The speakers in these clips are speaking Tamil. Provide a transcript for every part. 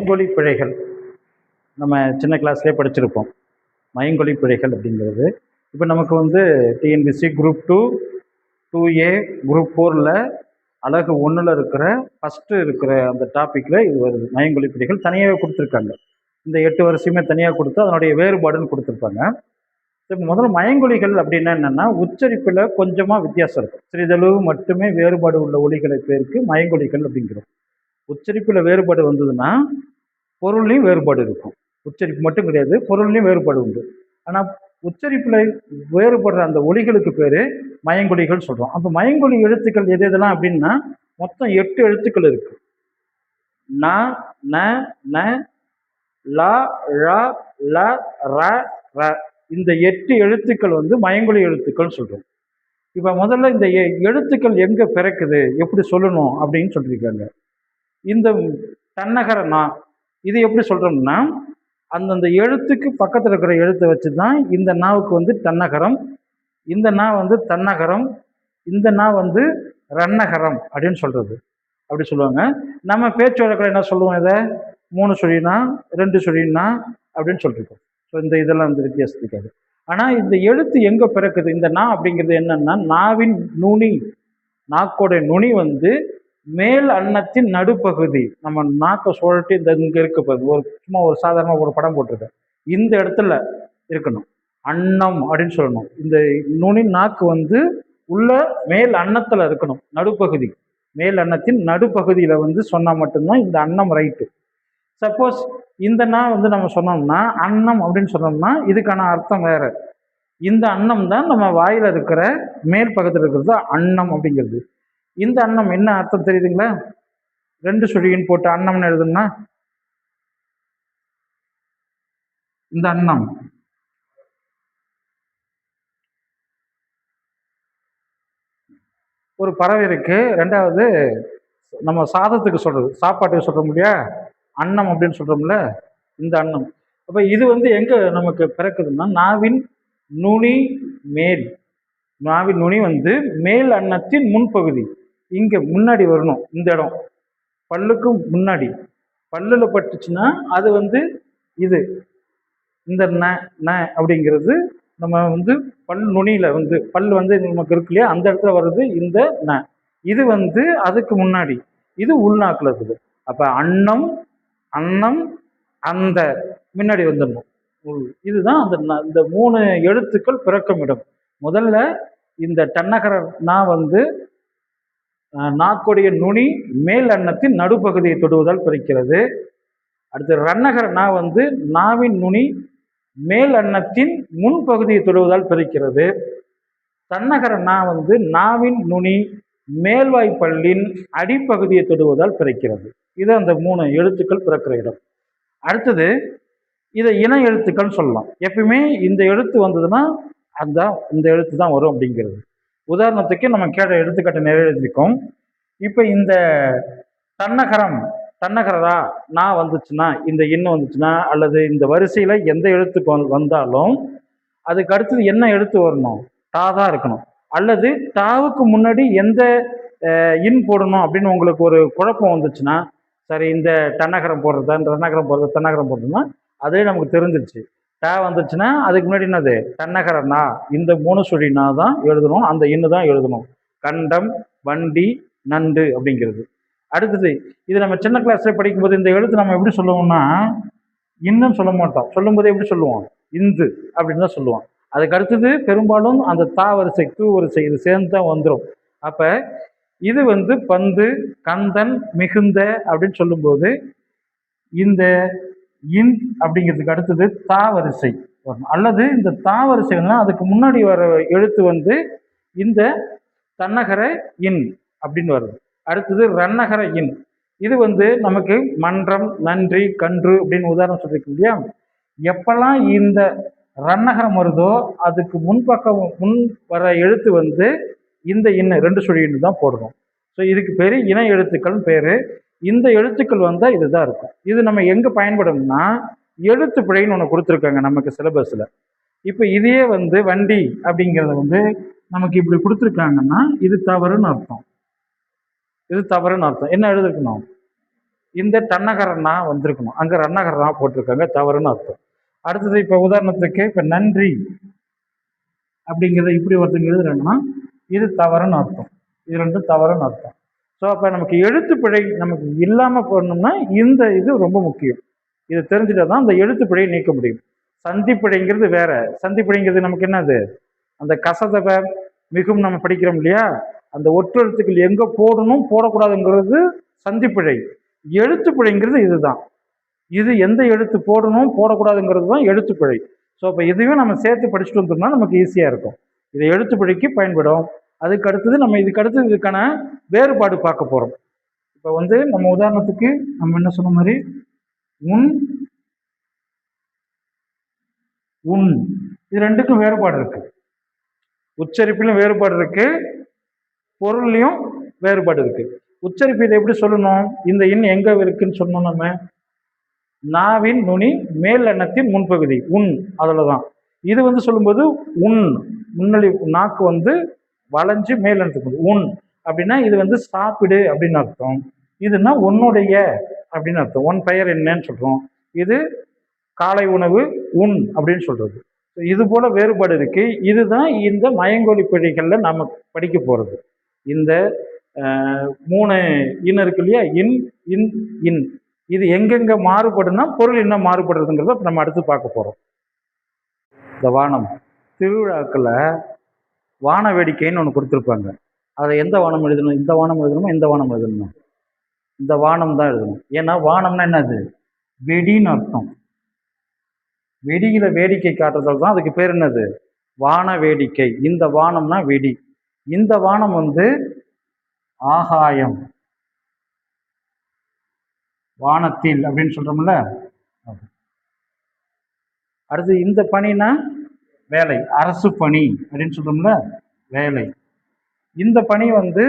மயங்கொலி பிழைகள் நம்ம சின்ன கிளாஸ்லேயே படிச்சிருப்போம். மயங்கொலி பிழைகள் அப்படிங்கிறது இப்போ நமக்கு வந்து டிஎன்பிசி குரூப் 2, 2A, குரூப் 4ல் அழகு 1ல் இருக்கிற ஃபஸ்ட்டு இருக்கிற அந்த டாப்பிக்கில் இது வருது. மயங்கொலி பிழைகள் தனியாகவே கொடுத்துருக்காங்க. இந்த 8 வரிசையுமே தனியாக கொடுத்து அதனுடைய வேறுபாடுன்னு கொடுத்துருப்பாங்க. இப்போ முதல்ல மயங்கொலிகள் அப்படின்னா என்னென்னா, உச்சரிப்பில் கொஞ்சமாக வித்தியாசம் இருக்கும். சிறிதளவு மட்டுமே வேறுபாடு உள்ள ஒலிகளை பேருக்கு மயங்கொலிகள் அப்படிங்கிறோம். உச்சரிப்பில் வேறுபாடு வந்ததுன்னா பொருள்லையும் வேறுபாடு இருக்கும். உச்சரிப்பு மட்டும் கிடையாது, பொருள்லையும் வேறுபாடு உண்டு. ஆனால் உச்சரிப்பில் வேறுபடுற அந்த ஒலிகளுக்கு பேர் மயங்கொலிகள் சொல்கிறோம். அப்போ மயங்கொலி எழுத்துக்கள் எது எதெல்லாம் அப்படின்னா மொத்தம் 8 எழுத்துக்கள் இருக்கு. ந, ந, ந, ல, ழ, ல, ர, ர. இந்த 8 எழுத்துக்கள் வந்து மயங்கொலி எழுத்துக்கள் சொல்கிறோம். இப்போ முதல்ல இந்த எழுத்துக்கள் எங்கே பிறக்குது, எப்படி சொல்லணும் அப்படின்னு சொல்லியிருக்காங்க. இந்த தன்னகர நா இது எப்படி சொல்கிறோம்னா, அந்தந்த எழுத்துக்கு பக்கத்தில் இருக்கிற எழுத்தை வச்சு தான் இந்த நாவுக்கு வந்து தன்னகரம், இந்த நா வந்து தன்னகரம், இந்த நா வந்து ரன்னகரம் அப்படின்னு சொல்கிறது. அப்படி சொல்லுவாங்க. நம்ம பேச்சு வழக்கில் என்ன சொல்லுவோம், இதை 3 சுழினா 2 சுழினா அப்படின்னு சொல்லியிருக்கோம். ஸோ இந்த இதெல்லாம் வந்து வித்தியாசத்துக்காது. ஆனால் இந்த எழுத்து எங்கே பிறக்குது, இந்த நா அப்படிங்கிறது என்னன்னா, நாவின் நுனி, நாக்கோடைய நுனி வந்து மேல் அன்னத்தின் நடுப்பகுதி. நம்ம நாக்கை சுழட்டி இந்த இங்கே இருக்க பாருங்க, ஒரு சும்மா ஒரு சாதாரணமாக ஒரு படம் போட்டிருக்கேன், இந்த இடத்துல இருக்கணும் அன்னம் அப்படின்னு சொல்லணும். இந்த நுனி நாக்கு வந்து உள்ள மேல் அன்னத்தில் இருக்கணும், நடுப்பகுதி, மேல் அன்னத்தின் நடுப்பகுதியில் வந்து சொன்னால் மட்டும்தான் இந்த அன்னம் ரைட்டு. சப்போஸ் இந்த நா வந்து நம்ம சொன்னோம்னா அன்னம் அப்படின்னு சொன்னோம்னா இதுக்கான அர்த்தம் வேற. இந்த அன்னம் தான் நம்ம வாயில் இருக்கிற மேல் பக்கத்தில் இருக்கிறது அன்னம் அப்படிங்கிறது. இந்த அன்னம் என்ன அர்த்தம் தெரியுதுங்களா? 2 சுழியின் போட்டு அன்னம்னு எழுதுனா இந்த அன்னம் ஒரு பறவை இருக்கு. ரெண்டாவது நம்ம சாதத்துக்கு சொல்றது, சாப்பாட்டுக்கு சொல்றோம் இல்லையா, அன்னம் அப்படின்னு சொல்றோம்ல, இந்த அன்னம். அப்ப இது வந்து எங்க நமக்கு பிறக்குதுன்னா, நாவின் நுனி மேல், நாவின் நுனி வந்து மேல் அன்னத்தின் முன்பகுதி, இங்க முன்னாடி வரணும். இந்த இடம் பல்லுக்கும் முன்னாடி, பல்லுல பட்டுச்சுன்னா அது வந்து இது இந்த ந அப்படிங்கிறது நம்ம வந்து பல் நுனியில வந்து பல் வந்து நமக்கு இருக்கு இல்லையா, அந்த இடத்துல வர்றது இந்த ந. இது வந்து அதுக்கு முன்னாடி, இது உள்நாக்குல இருக்குது. அப்ப அன்னம், அன்னம், அந்த முன்னாடி வந்துடணும். இதுதான் அந்த இந்த 3 எழுத்துக்கள் பிறக்கும் இடம். முதல்ல இந்த தன்னகர நா வந்து நாக்குடைய நுனி மேல் அன்னத்தின் நடுப்பகுதியை தொடுவதால் பிறக்கிறது. அடுத்து ரன்னகர நா வந்து நாவின் நுனி மேல் அன்னத்தின் முன்பகுதியை தொடுவதால் பிறக்கிறது. தன்னகர நா வந்து நாவின் நுனி மேல்வாய் பல்லின் அடிப்பகுதியை தொடுவதால் பிறக்கிறது. இது அந்த 3 எழுத்துக்கள் பிறக்கிற இடம். அடுத்தது இதை இணை எழுத்துக்கள் சொல்லலாம். எப்பயுமே இந்த எழுத்து வந்ததுன்னா அந்த இந்த எழுத்து தான் வரும் அப்படிங்கிறது. உதாரணத்துக்கு நம்ம கேட்ட எடுத்துக்காட்டு நிறைவேற்றிருக்கோம். இப்போ இந்த தன்னகரம், தன்னகரா நான் வந்துச்சுன்னா, இந்த இன்னும் வந்துச்சுன்னா, அல்லது இந்த வரிசையில் எந்த எழுத்துக்கு வந்தாலும் அதுக்கு அடுத்தது என்ன எழுத்து வரணும், டா தான் இருக்கணும். அல்லது டாவுக்கு முன்னாடி எந்த இன் போடணும் அப்படின்னு உங்களுக்கு ஒரு குழப்பம் வந்துச்சுன்னா, சரி இந்த தன்னகரம் போடுறதா, இந்த தன்னகரம் போடுறது, தன்னகரம் போடுறதுன்னா அதே நமக்கு தெரிஞ்சிருச்சு. டா வந்துச்சுன்னா அதுக்கு முன்னாடி என்னது தன்னகரனா, இந்த 3 சுழினா தான் எழுதணும், அந்த இன்னு தான் எழுதணும். கண்டம், வண்டி, நண்டு அப்படிங்கிறது. அடுத்தது இது நம்ம சின்ன கிளாஸ்ல படிக்கும்போது இந்த எழுத்து நம்ம எப்படி சொல்லுவோம்னா, இன்னும் சொல்ல மாட்டோம். சொல்லும்போது எப்படி சொல்லுவோம், இந்து அப்படின்னு தான் சொல்லுவோம். அதுக்கு அடுத்தது பெரும்பாலும் அந்த தா வரிசை, தூ வரிசை இது சேர்ந்து தான் வந்துடும். அப்ப இது வந்து பந்து, கந்தன், மிகுந்த அப்படின்னு சொல்லும்போது இந்த இன் அப்படிங்கிறதுக்கு அடுத்தது தா வரிசை வரணும். அல்லது இந்த தா வரிசைன்னா அதுக்கு முன்னாடி வர எழுத்து வந்து இந்த தன்னகர இன் அப்படின்னு வருது. அடுத்தது ரன்னகர இன். இது வந்து நமக்கு மன்றம், நன்றி, கன்று அப்படின்னு உதாரணம் சொல்லியிருக்கோம் இல்லையா. எப்பெல்லாம் இந்த ரன்னகரம் வருதோ அதுக்கு முன்பக்கம் முன் வர எழுத்து வந்து இந்த இன்னு 2 சுழி இன்னு தான் போடணும். ஸோ இதுக்கு பேர் இணை எழுத்துக்கள் பேர். இந்த எழுத்துக்கள் வந்தால் இதுதான் இருக்கும். இது நம்ம எங்கே பயன்படும்னா, எழுத்து பிழைன்னு ஒன்று கொடுத்துருக்காங்க நமக்கு சிலபஸில். இப்போ இதையே வந்து வண்டி அப்படிங்கிறத வந்து நமக்கு இப்படி கொடுத்துருக்காங்கன்னா இது தவறுன்னு அர்த்தம். இது தவறுன்னு அர்த்தம். என்ன எழுதிருக்கணும், இந்த டன்னகரன்னா வந்திருக்கணும், அங்கே ரன்னகரனா போட்டிருக்காங்க, தவறுன்னு அர்த்தம். அடுத்தது இப்போ உதாரணத்துக்கு இப்போ நன்றி அப்படிங்கிறத இப்படி ஒருத்தங்க எழுதுறேன்னா இது தவறுன்னு அர்த்தம், இது ரெண்டும் தவறுன்னு அர்த்தம். ஸோ அப்போ நமக்கு எழுத்துப்பிழை நமக்கு இல்லாமல் போடணும்னா இந்த இது ரொம்ப முக்கியம். இது தெரிஞ்சுட்டா தான் அந்த எழுத்துப்பிழையை நீக்க முடியும். சந்திப்பிழைங்கிறது வேற. சந்திப்பிழைங்கிறது நமக்கு என்னது, அந்த கசதவை மிகும் நம்ம படிக்கிறோம் இல்லையா, அந்த ஒற்றெழுத்துக்கள் எங்கே போடணும் போடக்கூடாதுங்கிறது சந்திப்பிழை. எழுத்துப்பிழைங்கிறது இதுதான். இது எந்த எழுத்து போடணும் போடக்கூடாதுங்கிறது தான் எழுத்துப்பிழை. ஸோ அப்போ இதையும் நம்ம சேர்த்து படிச்சுட்டு வந்தோம்னா நமக்கு ஈஸியாக இருக்கும். இது எழுத்துப்பிழைக்கு பயன்படும். அதுக்கு அடுத்தது நம்ம இதுக்கான வேறுபாடு பார்க்க போகிறோம். இப்போ வந்து நம்ம உதாரணத்துக்கு நம்ம என்ன சொன்ன மாதிரி உன் உன் இது ரெண்டுக்கும் வேறுபாடு இருக்கு. உச்சரிப்பிலும் வேறுபாடு இருக்கு, பொருள்லையும் வேறுபாடு இருக்கு. உச்சரிப்பு இதை எப்படி சொல்லணும், இந்த இன் எங்க இருக்குன்னு சொன்னோம் நம்ம, நாவின் நுனி மேல் எண்ணத்தின் முன்பகுதி உன், அதில் தான். இது வந்து சொல்லும்போது உன் முன்னலி நாக்கு வந்து வளைஞ்சு மேல் எண்ணத்துக்கு உன் அப்படின்னா இது வந்து சாப்பிடு அப்படின்னு அர்த்தம். இதுனா உன்னுடைய அப்படின்னு அர்த்தம். உன் பெயர் என்னன்னு சொல்றோம். இது காலை உணவு உன் அப்படின்னு சொல்றது. இது போல வேறுபாடு இருக்கு. இதுதான் இந்த மயங்கொலி பிழைகள்ல நம்ம படிக்க போறது. இந்த 3 இன் இருக்கு இல்லையா, இன் இன் இன், இது எங்கெங்க மாறுபடுனா பொருள் என்ன மாறுபடுறதுங்கிறத நம்ம அடுத்து பார்க்க போறோம். இந்த வானம் திருவிழாக்களை வான வேடிக்கைன்னு ஒன்று கொடுத்துருப்பாங்க. அதில் எந்த வானம் எழுதணும், இந்த வானம் எழுதணுமா இந்த வானம் எழுதணுமா, இந்த வானம் தான் எழுதணும். ஏன்னா வானம்னா என்னது, வெடின்னு அர்த்தம். வெடியில வேடிக்கை காட்டுறதால தான் அதுக்கு பேர் என்னது, வான வேடிக்கை. இந்த வானம்னா வெடி. இந்த வானம் வந்து ஆகாயம், வானத்தில் அப்படின்னு சொல்றோம்ல. அடுத்து இந்த பணினா வேலை, அரசு பணி அப்படின்னு சொல்றோம்ல, வேலை. இந்த பணி வந்து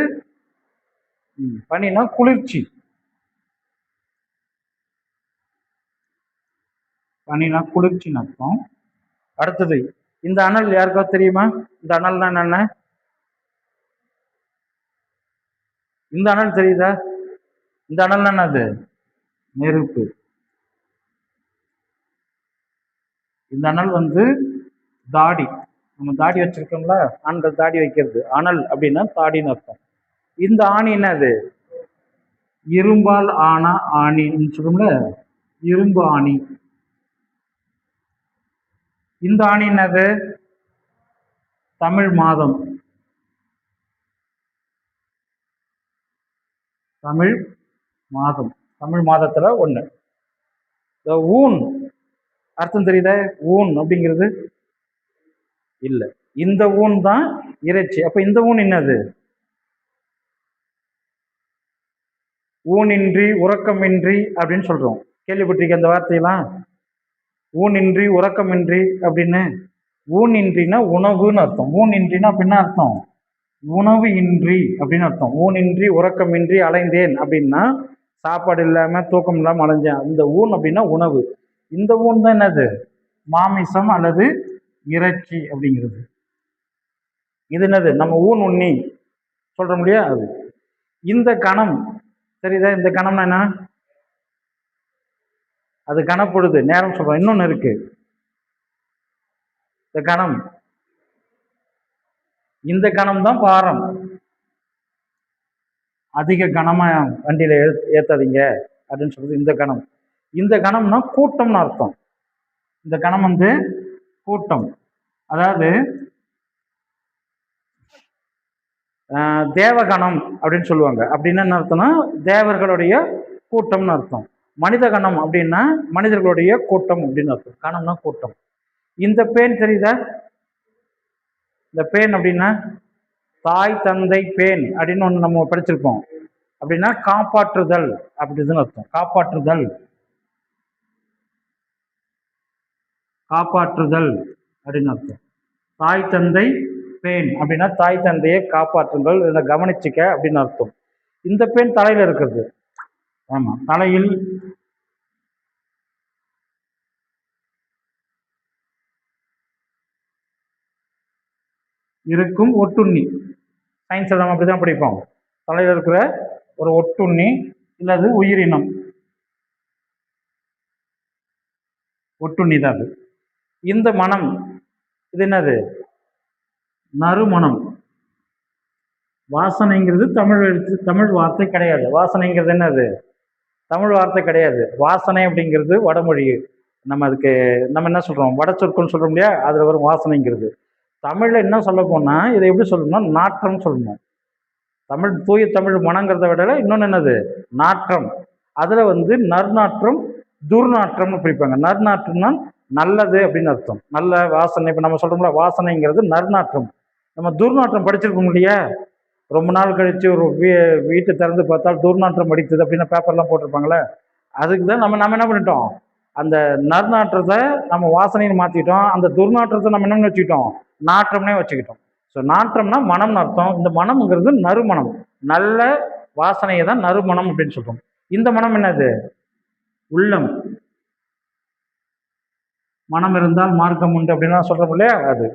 பணினா குளிர்ச்சி, பனினா குளிர்ச்சின்னு அர்த்தம். அடுத்தது இந்த அனல் யாருக்காவது தெரியுமா, இந்த அனல்னா என்னென்ன, இந்த அனல் தெரியுதா, இந்த அனல்னா என்னது, நெருப்பு. இந்த அனல் வந்து தாடி, நம்ம தாடி வச்சிருக்கோம்ல, ஆண்கள் தாடி வைக்கிறது அனல் அப்படின்னா தாடின்னு அர்த்தம். இந்த ஆணி என்னது, இரும்பால் ஆனா ஆணின்னு சொல்லும்ல, இரும்பு ஆணி. இந்த ஆணி என்னது, தமிழ் மாதம், தமிழ் மாதம், தமிழ் மாதத்துல ஒண்ணு. ஊன் அர்த்தம் தெரியுதா, ஊன் அப்படிங்கிறது இல்ல, இந்த ஊன் தான் இறைச்சி. அப்ப இந்த ஊன் என்னது, ஊனின்றி உறக்கமின்றி அப்படின்னு சொல்றோம். கேள்விப்பட்டிருக்க அந்த வார்த்தையெல்லாம், ஊனின்றி உறக்கமின்றி அப்படின்னு. ஊனின்றினா உணவுன்னு அர்த்தம். ஊனின்றினா அப்படின்னா அர்த்தம் உணவு இன்றி அப்படின்னு அர்த்தம். ஊனின்றி உறக்கமின்றி அலைந்தேன் அப்படின்னா சாப்பாடு இல்லாம தூக்கம் இல்லாம அலைஞ்சேன். இந்த ஊன் அப்படின்னா உணவு. இந்த ஊன் தான் என்னது, மாமிசம் அல்லது இறைச்சி அப்படிங்கிறது. இது என்னது, நம்ம ஊன் உண்ணி சொல்ற முடியா அது. இந்த கணம் தெரியுதா, இந்த கணம்னா என்ன, அது கணப்பொழுது நேரம் சொல்றோம். இன்னொன்னு இருக்கு, இந்த கணம், இந்த கணம் தான் பாரம். அதிக கனமா வண்டியில ஏத்தாதீங்க அப்படின்னு சொல்றது இந்த கணம். இந்த கணம்னா கூட்டம்னு அர்த்தம். இந்த கணம் வந்து கூட்டம். அதாவது தேவகணம் அப்படின்னு சொல்லுவாங்க. அப்படின்னா என்ன அர்த்தம்னா தேவர்களுடைய கூட்டம்னு அர்த்தம். மனித கணம் அப்படின்னா மனிதர்களுடைய கூட்டம் அப்படின்னு அர்த்தம். கணம்னா கூட்டம். இந்த பேன் தெரியுதா, இந்த பேன் அப்படின்னா தாய் தந்தை பேன் அப்படின்னு ஒன்று நம்ம படிச்சிருப்போம். அப்படின்னா காப்பாற்றுதல் அப்படின்னு அர்த்தம். காப்பாற்றுதல், காப்பாற்றுதல் அப்படின்னு அர்த்தம். தாய் தந்தை பேன் அப்படின்னா தாய் தந்தையை காப்பாற்றுங்கள், இதை கவனிச்சுக்க அப்படின்னு அர்த்தம். இந்த பேன் தலையில இருக்கிறது. ஆமா, தலையில் இருக்கும் ஒட்டுண்ணி. சயின்ஸ் நம்ம அப்படிதான் படிப்போம். தலையில் இருக்கிற ஒரு ஒட்டுண்ணி இல்லது உயிரினம். ஒட்டுண்ணி தான் அது. இந்த மனம் இது என்னது? நறுமணம். வாசனைங்கிறது தமிழ் எழுத்து, தமிழ் வார்த்தை கிடையாது. வாசனைங்கிறது என்னது? தமிழ் வார்த்தை கிடையாது. வாசனை அப்படிங்கிறது வடமொழி. நம்ம அதுக்கு நம்ம என்ன சொல்றோம்? வட சொற்கள்னு சொல்றோம் இல்லையா? அதுல வரும் வாசனைங்கிறது. தமிழ்ல என்ன சொல்ல போனா இதை எப்படி சொல்லணும்னா நாற்றம் சொல்லணும். தமிழ் தூய தமிழ் மனங்கிறத விட இன்னொன்று என்னது? நாற்றம். அதுல வந்து நற்நாற்றம், துர்நாற்றம்னு பிரிப்பாங்க. நற்நாற்றம்னா நல்லது அப்படின்னு அர்த்தம். நல்ல வாசனை. இப்போ நம்ம சொல்றோம்ல வாசனைங்கிறது நற்நாற்றம். நம்ம துர்நாற்றம் படிச்சிருக்கோம் இல்லையா? ரொம்ப நாள் கழிச்சு ஒரு வீட்டை திறந்து பார்த்தால் துர்நாற்றம் அடித்தது அப்படின்னு பேப்பர்லாம் போட்டிருப்பாங்களே. அதுக்கு தான் நம்ம நம்ம என்ன பண்ணிட்டோம்? அந்த நற்நாற்றத்தை நம்ம வாசனைன்னு மாற்றிட்டோம். அந்த துர்நாற்றத்தை நம்ம என்னன்னு வச்சுக்கிட்டோம்? நாற்றம்னே வச்சுக்கிட்டோம். ஸோ நாற்றம்னா மனம்னு அர்த்தம். இந்த மனம்ங்கிறது நறுமணம். நல்ல வாசனையை தான் நறுமணம் அப்படின்னு சொல்றோம். இந்த மனம் என்னது? உள்ளம். மனம் இருந்தால் மார்க்கம் உண்டு அப்படின்லாம் சொல்றோம் இல்லையா? அது.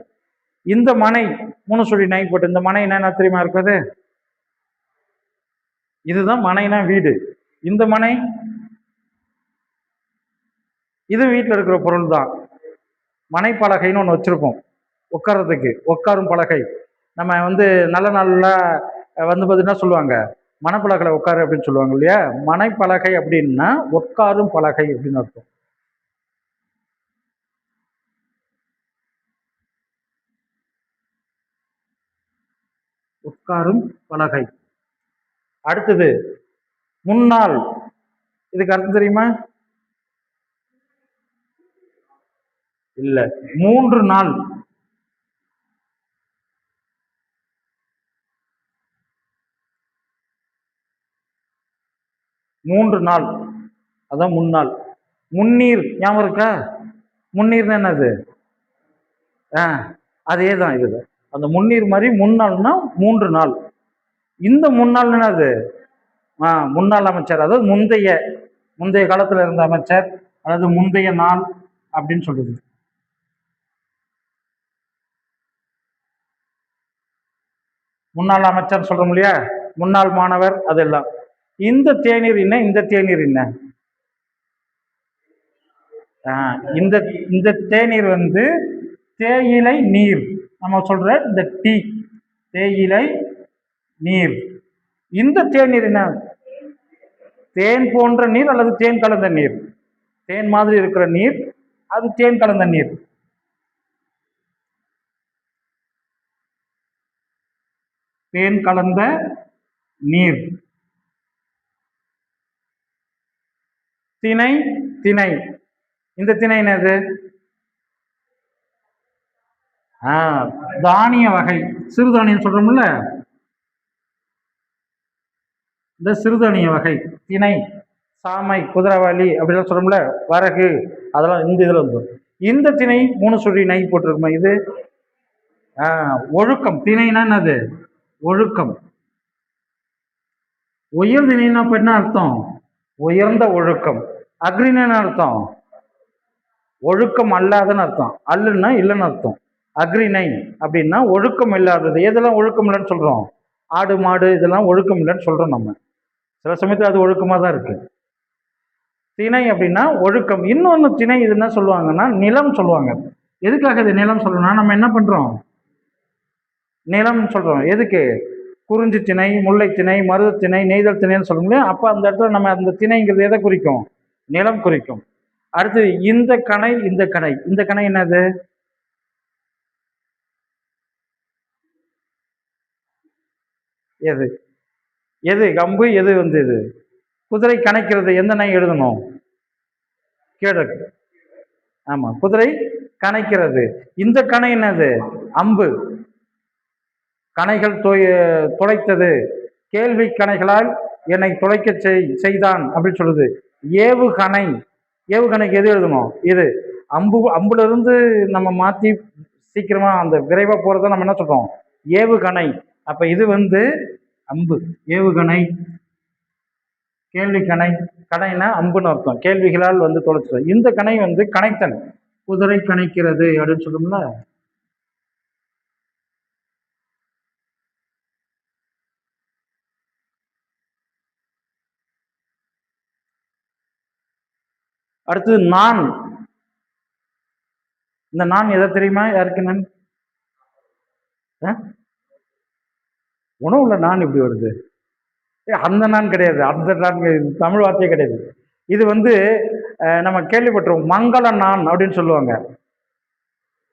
இந்த மனை 3 சொல்லி நை போட்டு இந்த மனை என்ன தெரியுமா இருக்குது? இதுதான் மனைனா வீடு. இந்த மனை இது வீட்டில் இருக்கிற பொருள் தான். மனைப்பலகைன்னு ஒன்று வச்சிருப்போம் உட்கார்றதுக்கு, உட்காரும் பலகை. நம்ம வந்து நல்ல நாள்ல வந்து பார்த்தீங்கன்னா சொல்லுவாங்க மணப்பலகையில் உட்காரு அப்படின்னு சொல்லுவாங்க இல்லையா? மனைப்பலகை அப்படின்னா உட்காரும் பலகை அப்படின்னு அர்த்தம். உட்காரும் பலகை. அடுத்தது முன்னாள். இதுக்கு அர்த்தம் தெரியுமா? இல்ல, 3 நாள். மூன்று நாள் அதான் முன்னாள். முன்னீர் ஞாபகம் இருக்கா? முன்னீர்னா என்னது? அதே தான் இது. அந்த முன்னீர் மாதிரி முன்னாள்னா 3 நாள். இந்த முன்னாள் என்னது? முன்னாள் அமைச்சர், அதாவது முந்தைய முந்தைய காலத்துல இருந்த அமைச்சர், அதாவது முந்தைய நாள் அப்படின்னு சொல்லுது. முன்னாள் அமைச்சர் சொல்றோம் இல்லையா? முன்னாள் மாணவர் அதெல்லாம். இந்த தேநீர் என்ன? இந்த தேநீர் என்ன? இந்த இந்த தேநீர் வந்து தேயிலை நீர். நம்ம சொல்ற இந்த டீ தேயிலை நீர். இந்த தேநீர் என்ன? தேன் போன்ற நீர் அல்லது தேன் கலந்த நீர். தேன் மாதிரி இருக்கிற நீர், அது தேன் கலந்த நீர். தேன் கலந்த நீர். திணை. திணை. இந்த திணை என்னது? தானிய வகை. சிறுதானியம் சொல்றோம்ல, இந்த சிறுதானிய வகை. திணை, சாமை, குதிரைவாளி அப்படிலாம் சொல்றோம்ல, வரகு, அதெல்லாம் இந்த இதுல வந்து. இந்த திணை 3 சொல்லி நை போட்டிருக்குமா? இது ஒழுக்கம். திணைனா என்னது? ஒழுக்கம். உயர் திணைனா இப்ப என்ன அர்த்தம்? உயர்ந்த ஒழுக்கம். அக்ரின்னு என்ன அர்த்தம்? ஒழுக்கம் அல்லாதன்னு அர்த்தம். அல்லுன்னா இல்லைன்னு அர்த்தம். அக்ரிணை அப்படின்னா ஒழுக்கம் இல்லாதது. எதெல்லாம் ஒழுக்கம் இல்லைன்னு சொல்றோம்? ஆடு மாடு இதெல்லாம் ஒழுக்கம் இல்லைன்னு சொல்றோம் நம்ம. சில சமயத்தில் அது ஒழுக்கமா தான் இருக்கு. திணை அப்படின்னா ஒழுக்கம். இன்னொன்று திணை இது என்ன சொல்லுவாங்கன்னா நிலம் சொல்லுவாங்க. எதுக்காக இது நிலம் சொல்லணும்னா நம்ம என்ன பண்றோம்? நிலம் சொல்றோம். எதுக்கு? குறிஞ்சி திணை, முல்லை திணை, மருத திணை, நெய்தல் திணைன்னு சொல்லுங்க. அப்ப அந்த இடத்துல நம்ம அந்த திணைங்கிறது எதை குறிக்கும்? நிலம் குறிக்கும். அடுத்து இந்த கணை, இந்த கணை. இந்த கணை என்னது? எது? எது கம்பு? எது வந்து இது? குதிரை கணைக்கிறது எந்த நை எழுதணும்? கிழக்கு. ஆமா, குதிரை கணைக்கிறது. இந்த கணை என்னது? அம்பு. கணைகள் துளைத்தது, கேள்வி கணைகளால் என்னை துளைக்க செய்தான் அப்படின்னு சொல்லுது. ஏவுகணை. ஏவுகணைக்கு எது எழுதணும்? இது. அம்புல இருந்து நம்ம மாத்தி சீக்கிரமா அந்த விரைவா போறத நம்ம என்ன சொல்றோம்? ஏவுகணை. அப்ப இது வந்து அம்பு. ஏவுகணை. கேள்வி கணை. கணைனா அம்புன்னு அர்த்தம். கேள்விகளால் வந்து தொலைச்சது. இந்த கணை வந்து கணைத்தல். குதிரை கணைக்கிறது அப்படின்னு சொல்லும்ல. அடுத்தது நான். இந்த நான் எதை தெரியுமா யாருக்கு? நான் உணவுல நான் இப்படி வருது. அந்த நான் கிடையாது, அந்த நான் தமிழ் வார்த்தையே கிடையாது. இது வந்து நம்ம கேள்விப்பட்டிருவோம், மங்கள நான் அப்படின்னு சொல்லுவாங்க.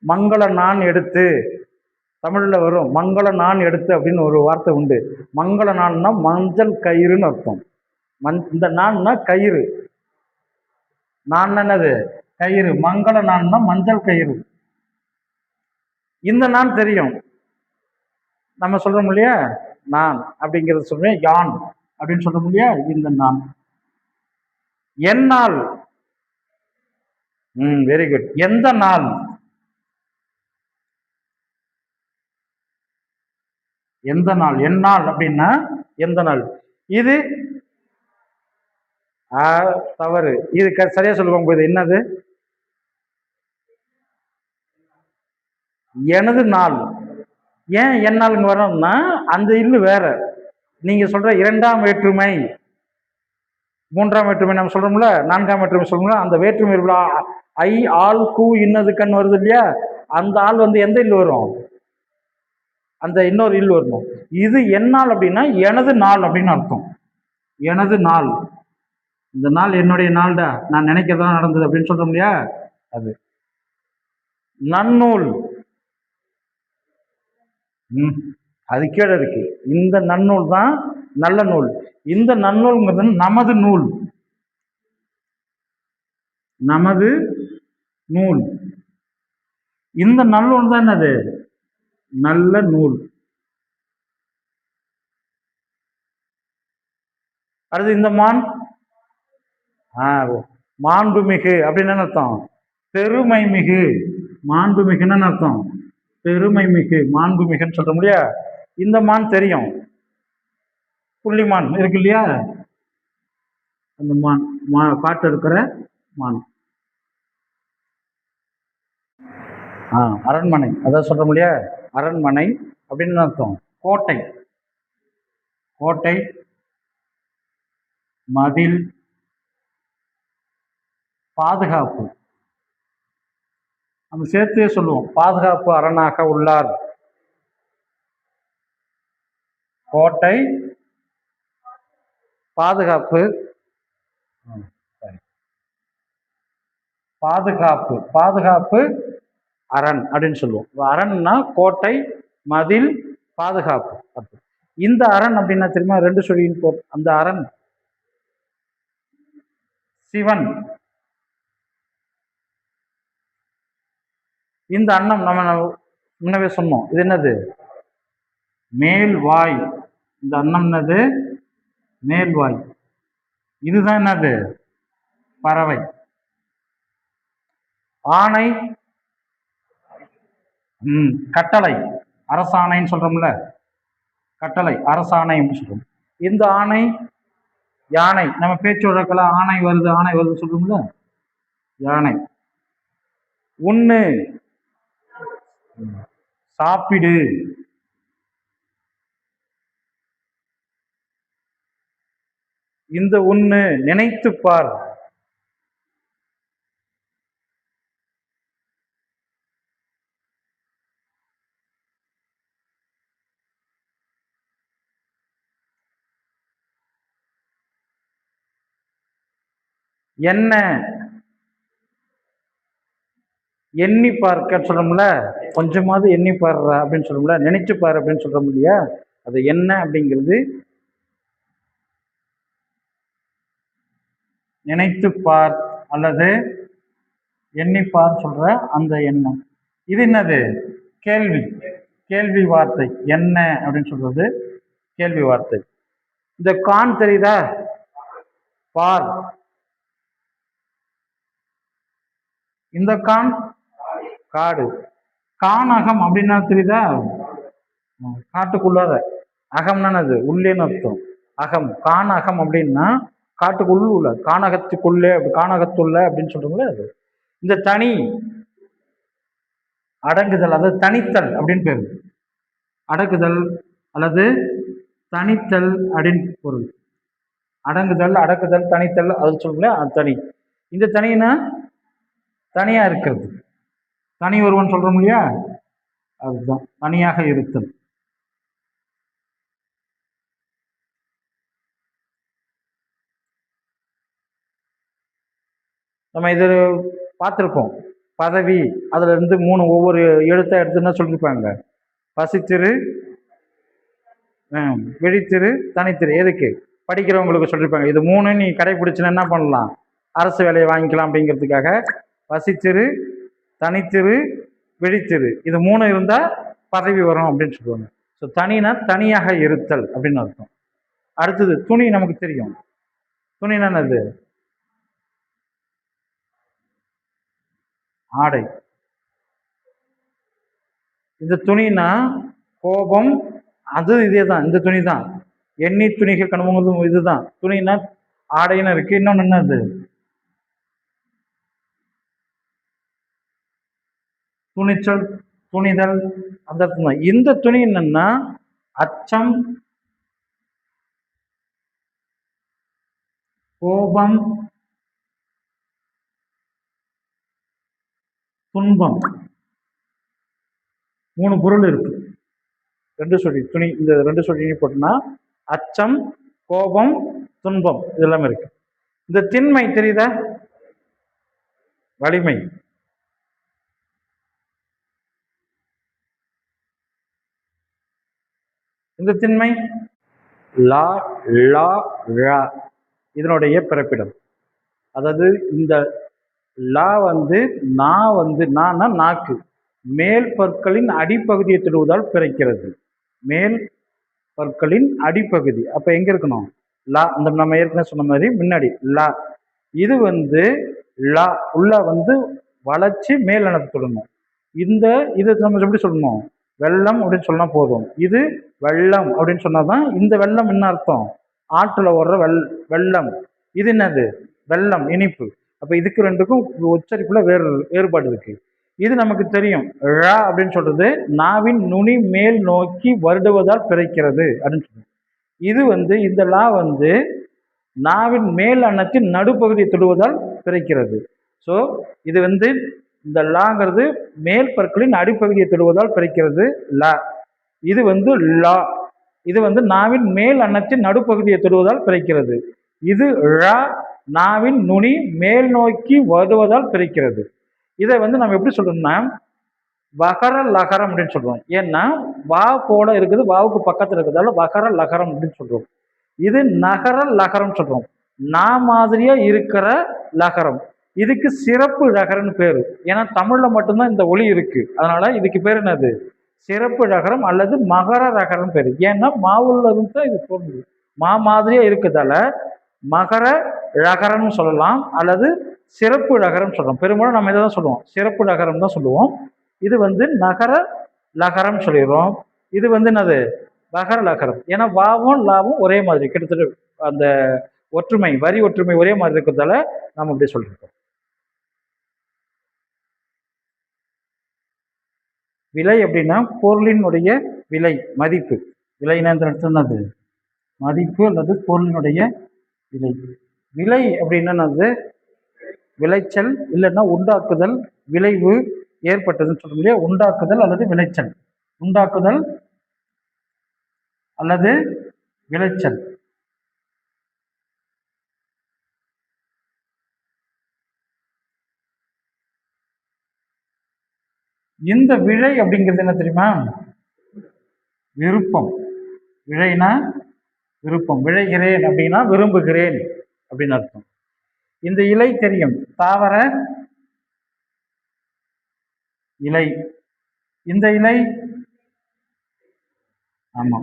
மங்கள நான் எடுத்து, தமிழ்ல வரும் மங்கள நான் எடுத்து அப்படின்னு ஒரு வார்த்தை உண்டு. மங்கள நான்னா மஞ்சள் கயிறுன்னு அர்த்தம். இந்த நான்னா கயிறு, நான் என்னது கயிறு, மங்கள நான்னா மஞ்சள் கயிறு. இந்த நான் தெரியும், நம்ம சொல்றோம் இல்லையா, நான் அப்படிங்கிறது சொல்றேன், யான் அப்படின்னு சொல்றோம் இல்லையா, இந்த நான். என்னால், வெரி குட். எந்த நாள், எந்த நாள், என்னால் அப்படின்னா எந்த நாள். இது தவறு, இது சரியா சொல்லுவாங்க. இது என்னது? எனது நாள். ஏன் என்னாலுங்க வரோம்னா அந்த இல்லு வேற. நீங்க சொல்ற இரண்டாம் வேற்றுமை, மூன்றாம் வேற்றுமை நம்ம சொல்றோம்ல, நான்காம் வேற்றுமை சொல்றோம்ல, அந்த வேற்றுமை ஐ ஆள் கூ இன்னது கண் வருது இல்லையா, அந்த ஆள் வந்து எந்த இல்லு வரும்? அந்த இன்னொரு இல்லு வரணும். இது என்னால் அப்படின்னா எனது நாள் அப்படின்னு அர்த்தம். எனது நாள், இந்த நாள் என்னுடைய நாள்டா, நான் நினைக்கிறதா நடந்தது அப்படின்னு சொல்றோம் இல்லையா, அது. நன்னூல், அது கீழே இருக்கு. இந்த நன்னூல் தான் நல்ல நூல். இந்த நன்னூல்ங்கிறது நமது நூல், நமது நூல். இந்த நல்லூல் தான் என்னது? நல்ல நூல். அடுத்து இந்த மான், மாண்புமிகு அப்படின்னு அர்த்தம், பெருமை மிகு. மாண்புமிகுன்னு அர்த்தம், பெருமை மிகு, மாண்புமிகுன்னு சொல்ற முடியா. இந்த மான் தெரியும், புள்ளிமான் இருக்கு இல்லையா, அந்த மான் காட்டு இருக்கிற மான். அரண்மனை, அதான் சொல்ற முடியா, அரண்மனை அப்படின்னு அர்த்தம். கோட்டை, கோட்டை, மதில், பாதுகாப்பு. நம்ம சேர்த்தே சொல்லுவோம், பாதுகாப்பு அரணாக உள்ளார். கோட்டை, பாதுகாப்பு, பாதுகாப்பு, பாதுகாப்பு அரண் அப்படின்னு சொல்லுவோம். அரண்னா கோட்டை, மதில், பாதுகாப்பு. இந்த அரண் அப்படின்னா தெரியுமா? ரெண்டு சொல்லின் போ. அந்த அரண் சிவன். இந்த அன்னம் நம்ம முன்னவே சொன்னோம், இது என்னது? மேல்வாய். இந்த அன்னம் என்னது? மேல்வாய். இதுதான் என்னது? பறவை. ஆணை, கட்டளை, அரசாணைன்னு சொல்றோம்ல, கட்டளை அரசாணை சொல்றோம். இந்த ஆணை யானை. நம்ம பேச்சு வழக்கில் ஆணை வருது, ஆணை வருது சொல்றோம்ல, யானை. உண்ணு, சாப்பிடு. இந்த உண்ணு நினைத்துப்பார். என்ன, எண்ணி பார்க்க சொல்றோம்ல, கொஞ்சமாவது எண்ணி பாடுற அப்படின்னு சொல்றோம்ல, நினைச்சு பாரு அப்படின்னு சொல்றோம் இல்லையா, அது என்ன அப்படிங்கிறது நினைத்து பார் அல்லது எண்ணிப்பார் சொல்ற அந்த எண்ணம். இது என்னது? கேள்வி, கேள்வி வார்த்தை. என்ன அப்படின்னு சொல்றது கேள்வி வார்த்தை. இந்த கான் தெரியுதா? பார். இந்த கான் காடு. கானகம் அப்படின்னா தெரியுதா? காட்டுக்குள்ளார. அகம்னா அது உள்ளேன்னு அர்த்தம். அகம், கானகம் அப்படின்னா காட்டுக்குள்ள, கானகத்துக்குள்ளே, கானகத்துள்ள அப்படின்னு சொல்றோம்ல அது. இந்த தனி, அடங்குதல், அதாவது தனித்தல் அப்படின்னு பேரு. அடக்குதல் அல்லது தனித்தல் அப்படின்னு பொருள். அடங்குதல், அடக்குதல், தனித்தல், அது சொல்லுங்களேன், அது தனி. இந்த தனினா தனியா இருக்கிறது, தனி ஒருவன் சொல்றோம் இல்லையா, அதுதான் தனியாக இருத்தல். நம்ம இது பார்த்துருக்கோம். பதவி, அதுல இருந்து 3 ஒவ்வொரு எழுத்தை எடுத்துன்னா சொல்லியிருப்பாங்க. பசித்திரு, விழித்திரு, தனித்திரு. எதுக்கு? படிக்கிறவங்களுக்கு சொல்லியிருப்பாங்க. இது 3 நீ கடைபிடிச்சுன்னா என்ன பண்ணலாம், அரசு வேலையை வாங்கிக்கலாம் அப்படிங்கிறதுக்காக. பசித்திரு, தனித்திரு, விழித்திரு, இது 3 இருந்தா பதவி வரும் அப்படின்னு சொல்லுவாங்க. ஸோ தனினா தனியாக இருத்தல் அப்படின்னு அர்த்தம். அடுத்தது துணி. நமக்கு தெரியும் துணினா என்னது? ஆடை. இந்த துணினா கோபம், அது இதே தான், இந்த துணி தான். எண்ணி துணிக கணவங்களும் இதுதான். துணினா ஆடைன்னு இருக்கு. இன்னொன்னு என்னது? துணிச்சல், துணிதல், அந்த அர்த்தம் தான். இந்த துணி என்னன்னா அச்சம், கோபம், துன்பம், 3 பொருள் இருக்கு. 2 சொல்லி துணி, இந்த 2 சொல்லி போட்டோம்னா அச்சம், கோபம், துன்பம், இதெல்லாம் இருக்கு. இந்த திண்மை தெரியுதா? வலிமை. இந்த திண்மை லா, லா, ழா, இதனுடைய பிறப்பிடம். அதாவது இந்த லா வந்து நானா நாக்கு, மேல் பற்களின் அடிப்பகுதியை தொடுவதால் பிறக்கிறது. மேல் பற்களின் அடிப்பகுதி. அப்ப எங்க இருக்கணும்? லா. அந்த நம்ம ஏற்கனவே சொன்ன மாதிரி முன்னாடி லா. இது வந்து லா உள்ள வந்து வளைச்சு மேல் அணத்தை தொடணும். இந்த இது நம்ம எப்படி சொல்லணும்? வெள்ளம் அப்படின்னு சொன்னா போதும். இது வெள்ளம் அப்படின்னு சொன்னாதான் இந்த வெள்ளம் என்ன அர்த்தம்? ஆற்றுல ஓடுற வெள்ளம். இது என்னது? வெள்ளம், இனிப்பு. அப்ப இதுக்கு ரெண்டுக்கும் உச்சரிப்புல வேறுபாடு இருக்கு. இது நமக்கு தெரியும். ழ அப்படின்னு சொல்றது நாவின் நுனி மேல் நோக்கி வருடுவதால் பிறக்கிறது அப்படின்னு சொல்லுவோம். இது வந்து இந்த லா வந்து நாவின் மேல் அன்னத்தின் நடுப்பகுதியை தொடுவதால் பிறக்கிறது. ஸோ இது வந்து இந்த லாங்கிறது மேல் பற்களின் அடிப்பகுதியை தொடுவதால் பிறக்கிறது லா. இது வந்து லா. இது வந்து நாவின் மேல் அன்னத்தின் நடுப்பகுதியை தொடுவதால் பிறக்கிறது. இது ழ, நாவின் நுனி மேல் நோக்கி வருவதால் பிறக்கிறது. இதை வந்து நம்ம எப்படி சொல்றோம்னா வகர லகரம் அப்படின்னு சொல்றோம். ஏன்னா வா போல இருக்குது, வாவுக்கு பக்கத்துல இருக்கிறதால வகர லகரம் அப்படின்னு சொல்றோம். இது நகர லகரம் சொல்றோம். நான் மாதிரியா இருக்கிற லகரம். இதுக்கு சிறப்பு லகரம்னு பேரு. ஏன்னா தமிழ்ல மட்டும்தான் இந்த ஒலி இருக்கு. அதனால இதுக்கு பேர் என்னது? சிறப்பு லகரம் அல்லது மகர ரகரம் பேரு. ஏன்னா மாவுள்ள இருந்து இது தோன்றுது. மாதிரியா இருக்குதால மகர லகரம்னு சொல்லலாம் அல்லது சிறப்பு லகரம் சொல்றோம். பெரும்பாலும் நம்ம இதை தான் சொல்லுவோம், சிறப்பு லகரம் தான் சொல்லுவோம். இது வந்து நகர லகரம் சொல்லிடுறோம். இது வந்து என்னது? வகர லகரம். ஏன்னா வாவும் லாவும் ஒரே மாதிரி, கிட்டத்தட்ட அந்த ஒற்றுமை, வரி ஒற்றுமை ஒரே மாதிரி இருக்கிறதால நம்ம இப்படி சொல்லிருக்கோம். விலை அப்படின்னா பொருளினுடைய விலை, மதிப்பு. விலைனா என்னது? மதிப்பு அல்லது பொருளினுடைய விலை. விலை அப்படின்னா விளைச்சல் இல்லைன்னா உண்டாக்குதல், விளைவு ஏற்பட்டதுன்னு சொல்ல முடியாது. உண்டாக்குதல் அல்லது விளைச்சல். உண்டாக்குதல் அல்லது விளைச்சல். இந்த விழை அப்படிங்கிறது என்ன தெரியுமா? விருப்பம். விழைனா விருப்பம். விழைகிறேன் அப்படின்னா விரும்புகிறேன் அப்படின்னு அர்த்தம். இந்த இலை தெரியும், தாவர இலை. இந்த இலை ஆமா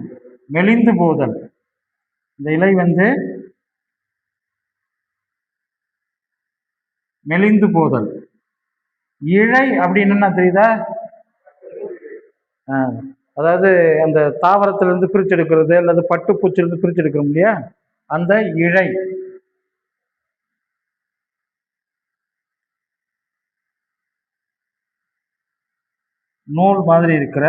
மெலிந்து போதல். இந்த இலை வந்து மெலிந்து போதல். இழை அப்படின்னு என்ன தெரியுதா? அதாவது அந்த தாவரத்திலிருந்து பிரிச்சு எடுக்கிறது அல்லது பட்டுப்பூச்சிலிருந்து பிரிச்சு எடுக்கிறோம் இல்லையா, அந்த இழை. நூல் மாதிரி இருக்கிற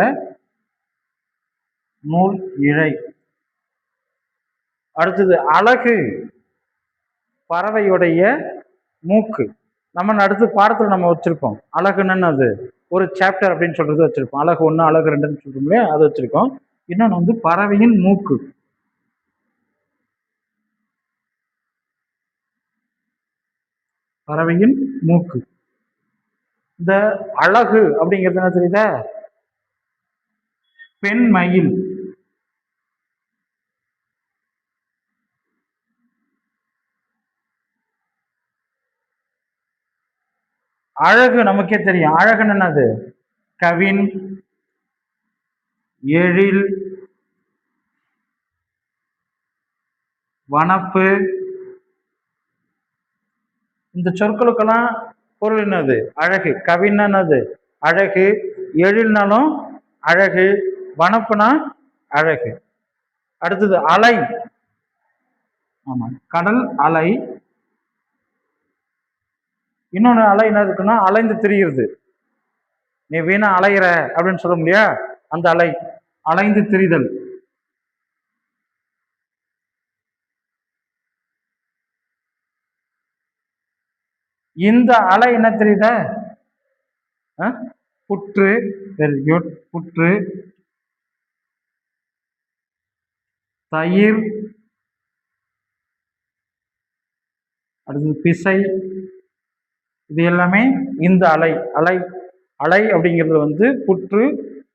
நூல் இழை. அடுத்தது அழகு, பறவையுடைய மூக்கு. நம்ம அடுத்து பாடத்துல நம்ம வச்சிருக்கோம். அழகுன்னு அது ஒரு சாப்டர் அப்படின்னு சொல்றது வச்சிருக்கோம். அழகு 1, அழகு 2ன்னு சொல்றோம் இல்லையா, அது வச்சிருக்கோம். இன்னொன்று வந்து பறவையின் மூக்கு. பறவையின் மூக்கு. இந்த அழகு அப்படிங்கிறது என்ன தெரியுதா? பெண் மயில். அழகு நமக்கே தெரியும். அழகுன்னு என்னது? கவின், எழில், வனப்பு. இந்த சொற்களுக்கெல்லாம் பொருள் என்னது? அழகு. கவின்னா என்னது? அழகு. எழில்னாலும் அழகு. வனப்புனா அழகு. அடுத்தது அலை. ஆமா, கடல் அலை. இன்னொன்னு அலை என்ன இருக்குன்னா, அலைந்து திரிகிறது. நீ வீணா அலையிற அப்படின்னு சொல்ல முடியா, அந்த அலை. அலைந்து திரிதல். இந்த அலை என்ன தெரியுதா? புற்று. Very good. புற்று, தயிர், அடுத்தது பிசை. இது எல்லாமே இந்த அலை. அலை அலை அப்படிங்கிறது வந்து புற்று,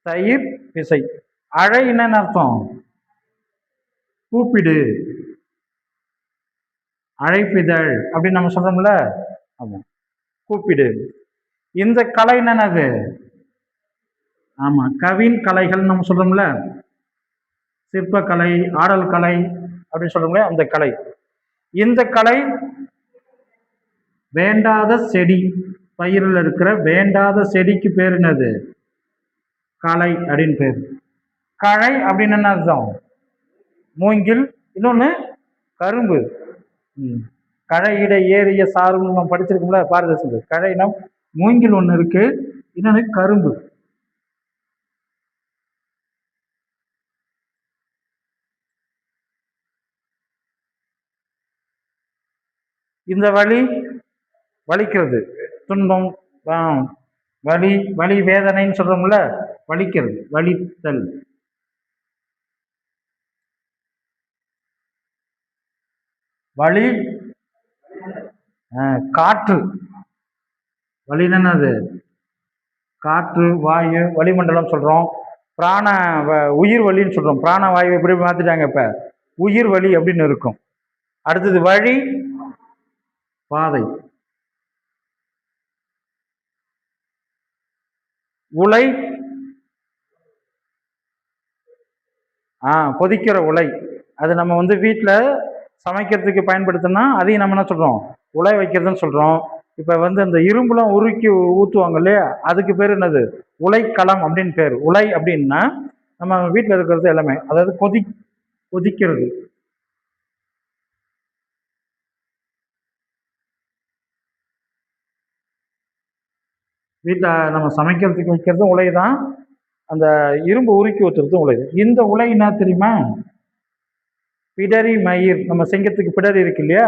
தயிர், பிசை. அழை என்னன்னு அர்த்தம்? கூப்பிடு, அழைப்பிதழ் அப்படின்னு நம்ம சொல்றோம்ல. ஆமா, கூப்பிடு. இந்த கலை என்னது? ஆமா, கவின் கலைகள் நம்ம சொல்றோம்ல. சிற்பக்கலை, ஆடல் கலை அப்படின்னு சொல்றோம்ல, அந்த கலை. இந்த கலை வேண்டாத செடி, பயிரில் இருக்கிற வேண்டாத செடிக்கு பேர் என்னது? களை அப்படின்னு பேர். களை அப்படின்னு என்ன அர்த்தம்? மூங்கில். இன்னொன்னு கரும்பு. கழையிட ஏறிய சாருன்னு நம்ம படிச்சிருக்கோம்ல, பாரதேசம். கழைனா மூங்கில் ஒன்று இருக்கு, இன்னொன்னு கரும்பு. இந்த வலி வலிக்கிறது, துன்பம், வலி, வலி வேதனைன்னு சொல்றோம்ல, வலிக்கிறது, வலித்தல். வலி காற்று. வலின்னு என்னது? காற்று, வாயு, வளிமண்டலம் சொல்றோம். பிராண உயிர் வலின்னு சொல்றோம். பிராண வாயு எப்படி மாத்திட்டாங்க இப்ப, உயிர் வலி அப்படின்னு இருக்கும். அடுத்தது வழி, பாதை. உலை, கொதிக்கிற உலை. அது நம்ம வந்து வீட்டில் சமைக்கிறதுக்கு பயன்படுத்தினா அதையும் நம்ம என்ன சொல்றோம்? உலை வைக்கிறதுன்னு சொல்றோம். இப்ப வந்து அந்த இரும்புலாம் உருக்கி ஊத்துவாங்க இல்லையா, அதுக்கு பேர் என்னது? உலைக்களம் அப்படின்னு பேர். உலை அப்படின்னா நம்ம வீட்டில் இருக்கிறது எல்லாமே, அதாவது கொதிக்கிறது. வீட்டில் நம்ம சமைக்கிறதுக்கு வைக்கிறதும் உலை தான், அந்த இரும்பு உருக்கி ஊத்துறதும் உலை. இந்த உலை என்ன தெரியுமா? பிடரி மயிர். நம்ம சிங்கத்துக்கு பிடரி இருக்கு இல்லையா,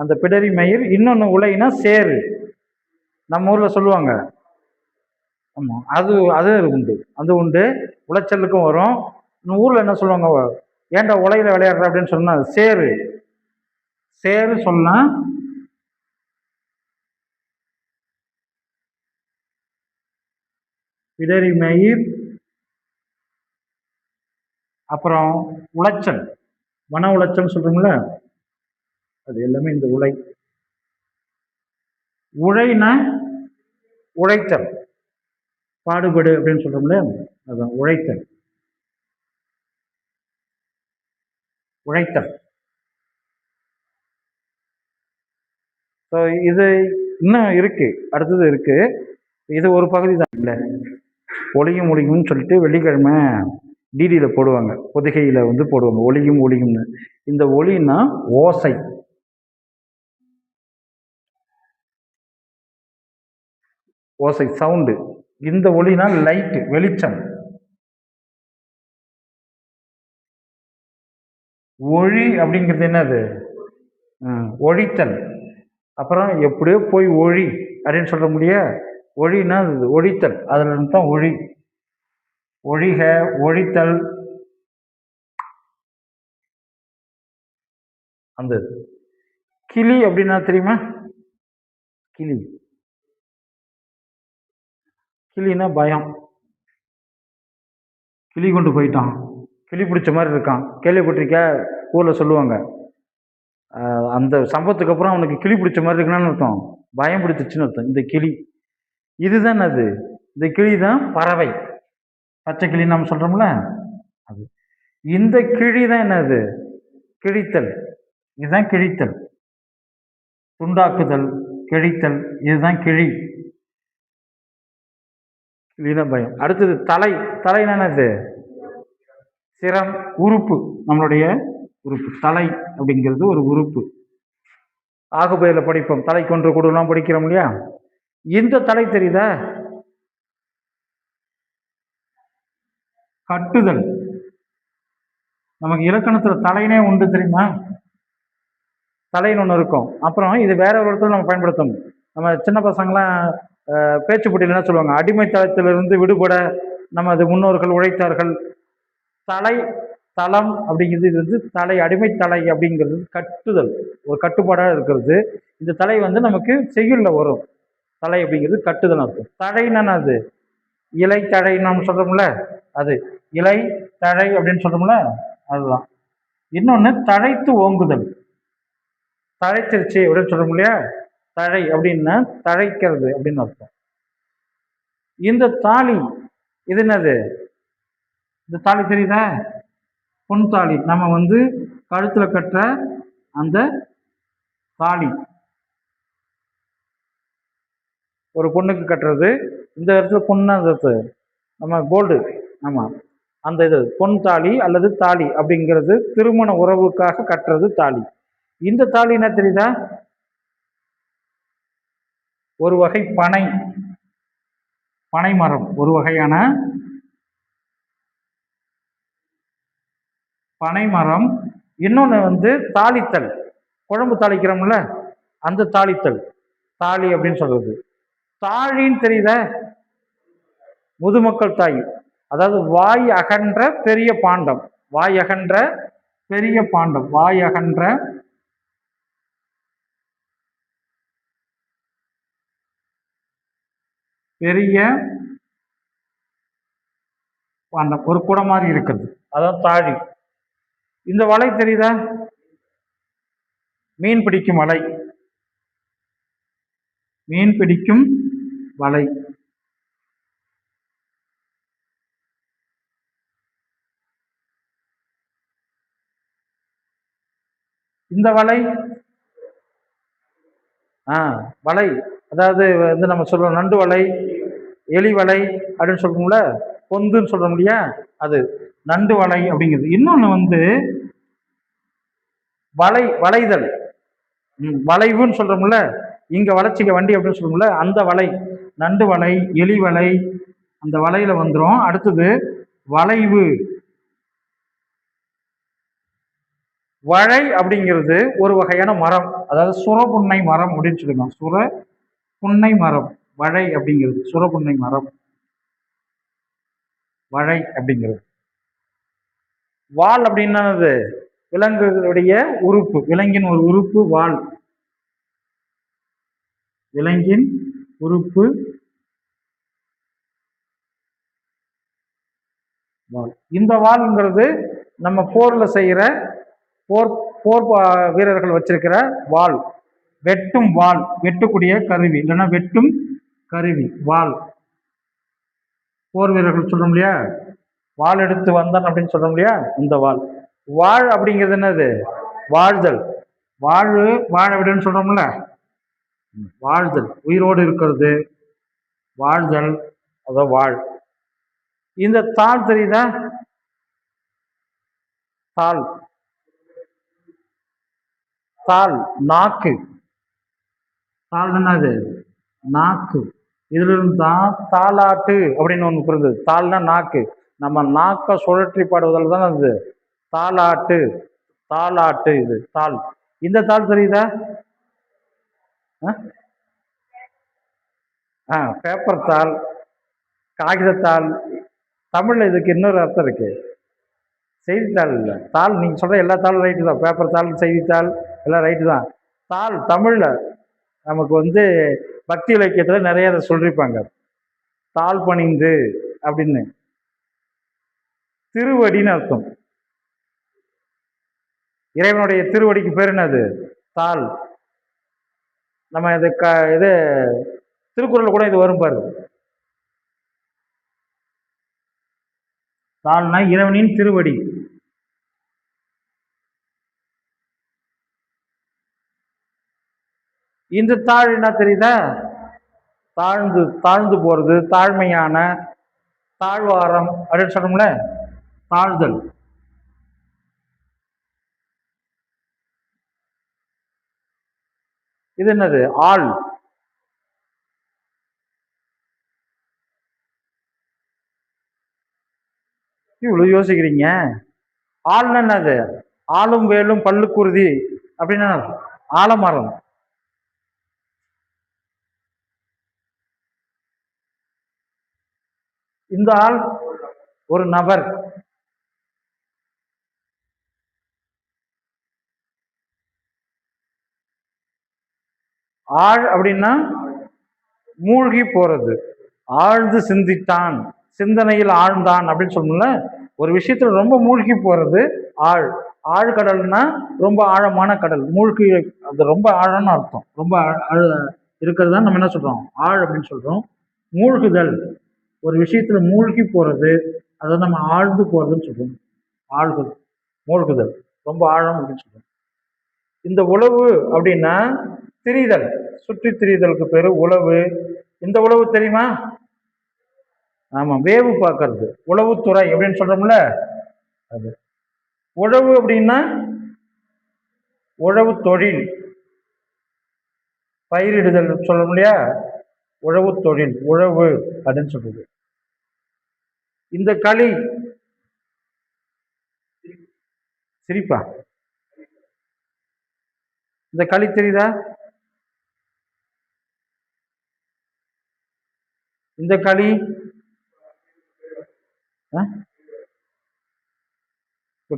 அந்த பிடரி மயிர். இன்னொன்று உலைனா சேரு, நம்ம ஊர்ல சொல்லுவாங்க. ஆமா, அது அது உண்டு, அது உண்டு. உளைச்சலுக்கும் வரும். ஊர்ல என்ன சொல்லுவாங்க, ஏன்டா உலையில விளையாடுற அப்படின்னு சொன்னா சேரு. சேரு சொன்னா பிடரி மயிர். அப்புறம் உளைச்சல், மன உளைச்சல் சொல்றோம்ல, அது எல்லாமே இந்த உலை. உழைனா உழைத்தல், பாடுபடு அப்படின்னு சொல்றோம்ல, அதுதான் உழைத்தல். உழைத்தல். இது இன்னும் இருக்கு, அடுத்தது இருக்கு. இது ஒரு பகுதி தான். இல்லை, ஒளியும் ஒளியும்னு சொல்லிட்டு வெள்ளிக்கிழமை டிடியில போடுவாங்க, பொதிகையில வந்து போடுவாங்க, ஒளியும் ஒளியும்னு. இந்த ஒளின்னா ஓசை. ஓசை, சவுண்டு. இந்த ஒளினா லைட், வெளிச்சம். ஒளி அப்படிங்கிறது என்னது? ஒழித்தல். அப்புறம் எப்படியோ போய் ஒளி அப்படின்னு சொல்ல முடிய, ஒழினா இது ஒழித்தல், அதுல இருந்து தான் ஒழி. ஒழிக, ஒழித்தல், அந்த கிளி அப்படின்னா தெரியுமா? கிளி, கிளினா பயம். கிளி கொண்டு போயிட்டான், கிளி பிடிச்ச மாதிரி இருக்கான், கேள்விப்பட்டிருக்க? ஊரில் சொல்லுவாங்க. அந்த சம்பவத்துக்கு அப்புறம் அவனுக்கு கிளி பிடிச்ச மாதிரி இருக்குன்னு அர்த்தம், பயம் பிடிச்சிச்சுன்னு அர்த்தம். இந்த கிளி இதுதான் அது. இந்த கிளி தான் பறவை, பச்சை கிளி நம்ம சொல்றோம்ல அது. இந்த கிளி தான் என்னது? கிழித்தல். இதுதான் கிழித்தல், துண்டாக்குதல், கிழித்தல். இதுதான் கிழி. கிளிதான் பயம். அடுத்தது தலை. தலை என்னது? சிரம், உறுப்பு, நம்மளுடைய உறுப்பு. தலை அப்படிங்கிறது ஒரு உறுப்பு. ஆகுபையில் படிப்போம், தலை கொன்று கொடுலாம் படிக்கிறோம் இல்லையா? இந்த தலை தெரியுதா? கட்டுதல். நமக்கு இலக்கணத்துல தலைனே உண்டு தெரியுமா? தலைன்னு ஒன்று இருக்கும். அப்புறம் இது வேற ஒரு இடத்துல நம்ம பயன்படுத்தணும். நம்ம சின்ன பசங்களாம் பேச்சு போட்டியில் என்ன சொல்லுவாங்க? அடிமை தளத்திலிருந்து விடுபட நமது முன்னோர்கள் உழைத்தார்கள். தலை, தளம் அப்படிங்கிறது இது வந்து தலை, அடிமை தலை அப்படிங்கிறது கட்டுதல், ஒரு கட்டுப்பாடாக இருக்கிறது. இந்த தலை வந்து நமக்கு செய்யுள்ள வரும். தலை அப்படிங்கிறது கட்டுதல் அர்த்தம். தழைன்னா அது இலை தழை நாம் சொல்றோம்ல, அது இலை தழை அப்படின்னு சொல்றோம்ல, அதுதான். இன்னொன்னு தழைத்து ஓங்குதல். தழைச்சிருச்சு அப்படின்னு சொல்றோம் இல்லையா? தழை அப்படின்னா தழைக்கிறது அப்படின்னு அர்த்தம். இந்த தாலி, இது என்னது? இந்த தாலி தெரியுதா? பொன் தாலி. நம்ம வந்து கழுத்துல கட்டுற அந்த தாலி, ஒரு பொண்ணுக்கு கட்டுறது. இந்த இடத்துல பொண்ணு நம்ம கோல்டு, ஆமா, அந்த இது பொன் தாலி அல்லது தாலி அப்படிங்கிறது திருமண உறவுக்காக கட்டுறது தாலி. இந்த தாலி என்ன தெரியுதா? ஒரு வகை பனை, பனை மரம், ஒரு வகையான பனை மரம். இன்னொன்று வந்து தாளித்தல், குழம்பு தாளிக்கிறோம்ல, அந்த தாளித்தல் தாலி அப்படின்னு சொல்றது. தாழின்னு தெரியுதா? முதுமக்கள் தாய், அதாவது வாய் அகன்ற பெரிய பாண்டம். வாய் அகன்ற பெரிய பாண்டம், வாய் அகன்ற பெரிய பாண்டம், ஒரு குடம் மாதிரி இருக்குது, அதான் தாழி. இந்த வலை தெரியுதா? மீன் பிடிக்கும் வலை, மீன் பிடிக்கும் வலை. இந்த வலை, வலை, அதாவது வந்து நம்ம சொல்றோம் நண்டு வலை, எலி வலை அப்படின்னு சொல்றோம்ல, பொந்துன்னு சொல்றோம் இல்லையா, அது நண்டு வலை அப்படிங்கிறது. இன்னொன்னு வந்து வலை, வளைதல், வளைவுன்னு சொல்றோம்ல, இங்க வளைச்சிக்க வண்டி அப்படின்னு சொல்றோம்ல, அந்த வலை, நண்டு வலை, எலி வலை, அந்த வலையில வந்துடும். அடுத்தது வளைவு. வழை அப்படிங்கிறது ஒரு வகையான மரம், அதாவது சுரபுன்னை மரம் அப்படின்னு சொல்லுவாங்க. சுர புன்னை மரம், வழை அப்படிங்கிறது சுரபுன்னை மரம், வழை அப்படிங்கிறது. வால் அப்படின்னது விலங்குகளுடைய உறுப்பு, விலங்கின் ஒரு உறுப்பு வால், விலங்கின் உறுப்பு வால். இந்த வால்ங்கிறது நம்ம போர்ல செய்யற போர் போர் வீரர்கள் வச்சிருக்கிற வால், வெட்டும் வால், வெட்டக்கூடிய கருவி, இல்லைன்னா வெட்டும் கருவி வால். போர் வீரர்கள் சொல்றோம் இல்லையா, வாள் எடுத்து வந்தான் அப்படின்னு சொல்றோம் இல்லையா, இந்த வாள். வாழ் அப்படிங்கிறது என்னது? வாழ்தல், வாழ்வு, வாழ விடுன்னு சொல்றோம்ல, வாழ்தல், உயிரோடு இருக்கிறது, வாழ்தல், அத வாழ். இந்த தாள் தெரியுதா? தாள், தாள் நாக்கு. தாள் என்னது? நாக்கு. இதுல இருந்து தான் தாலாட்டு அப்படின்னு ஒண்ணு பிறந்தது. தாள்னா நாக்கு, நம்ம நாக்க சுழற்றி பாடுவதில் தான் அது தாலாட்டு. தாலாட்டு, இது தாள். இந்த தாள் தெரியுதா? பேப்பர் தாள், காகிதத்தாள். தமிழ்ல இதுக்கு இன்னொரு அர்த்தம் இருக்கு. செய்தித்தாள் இல்லை, தாள். நீங்க சொல்ற எல்லா தாளும் ரைட்டு தான். பேப்பர் தாள், செய்தித்தாள் எல்லாம் ரைட்டு தான். தாள் தமிழ்ல நமக்கு வந்து பக்தி இலக்கியத்துல நிறைய அதை சொல்லியிருப்பாங்க. தாள் பணிந்து அப்படின்னு. திருவடின்னு அர்த்தம். இறைவனுடைய திருவடிக்கு பேர் என்னது? தாள். நம்ம இது திருக்குறள் கூட இது வரும் பாரு. தாள்னா இறைவனின் திருவடி. இந்த தாழ் என்ன தெரியுதா? தாழ்ந்து தாழ்ந்து போறது, தாழ்மையான, தாழ்வாரம் அப்படின்னு சொல்றோம்ல, தாழ்தல். இது என்னது? ஆள். இவ்வளவு யோசிக்கிறீங்க. ஆள்னா என்னது? ஆளும் வேலும் பல்லுக்குருதி அப்படின்னா ஆலமரம். இந்த ஆள் ஒரு நபர். ஆள் அப்படின்னா மூழ்கி போறது, ஆழ்ந்து சிந்தித்தான், சிந்தனையில் ஆழ்ந்தான் அப்படின்னு சொல்லணும்ல. ஒரு விஷயத்துல ரொம்ப மூழ்கி போறது ஆழ். ஆழ்கடல்னா ரொம்ப ஆழமான கடல். மூழ்கி அது ரொம்ப ஆழம்னு அர்த்தம். ரொம்ப இருக்கிறது தான் நம்ம என்ன சொல்றோம்? ஆழ் அப்படின்னு சொல்றோம். மூழ்குதல், ஒரு விஷயத்துல மூழ்கி போறது, அதை நம்ம ஆழ்ந்து போறதுன்னு சொல்றோம். ஆழ்குதல், மூழ்குதல், ரொம்ப ஆழம் அப்படின்னு சொல்றோம். இந்த உழவு அப்படின்னா திரிதல், சுற்றி திரிதலுக்கு பேரு உழவு. இந்த உழவு தெரியுமா? ஆமா, வேவு பார்க்கறது, உளவுத்துறை அப்படின்னு சொல்றோம்ல அது. உழவு அப்படின்னா உழவு தொழில், பயிரிடுதல் சொல்றோம் இல்லையா, உழவு தொழில், உழவு அப்படின்னு சொல்றது. இந்த களி, சிரிப்பா, இந்த களி தெரியுதா? இந்த களி